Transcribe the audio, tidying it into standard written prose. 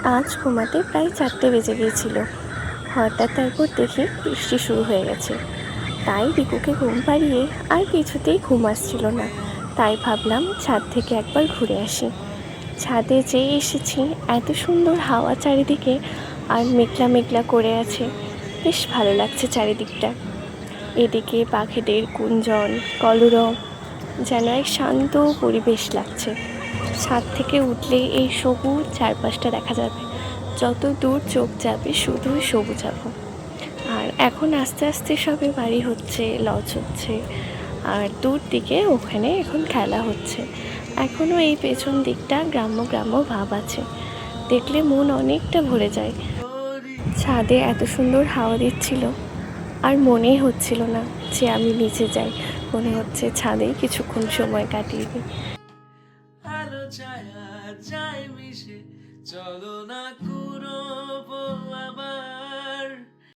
আজ ঘুমাতে প্রায় 4টে বেজে গিয়েছিল। হঠাৎ তারপর দেখি বৃষ্টি শুরু হয়ে গেছে। তাই রিকুকে ঘুম পাড়িয়ে আর কিছুতেই ঘুম আসছিল না। তাই ভাবলাম ছাদ থেকে একবার ঘুরে আসি। ছাদে যেয়ে এসেছি, এত সুন্দর হাওয়া চারিদিকে, আর মেঘলা মেঘলা করে আছে। বেশ ভালো লাগছে চারিদিকটা। এদিকে পাখিদের গুঞ্জন, কলরব, যেন এক শান্ত পরিবেশ লাগছে। ছাদ থেকে উঠলে এই সবুজ চারপাশটা দেখা যাবে। যত দূর চোখ যাবে শুধুই সবুজাভ। আর এখন আস্তে আস্তে সবে বাড়ি হচ্ছে, লজ হচ্ছে। আর দূর দিকে ওখানে এখন খেলা হচ্ছে। এখনও এই পেছন দিকটা গ্রাম্য গ্রাম্য ভাব আছে। দেখলে মন অনেকটা ভরে যায়। ছাদে এত সুন্দর হাওয়া দিচ্ছিল, আর মনেই হচ্ছিল না যে আমি নিচে যাই। মনে হচ্ছে ছাদেই কিছুক্ষণ সময় কাটিয়ে দিই। আলো ছায়া যায় মিশে, চলো না কুরো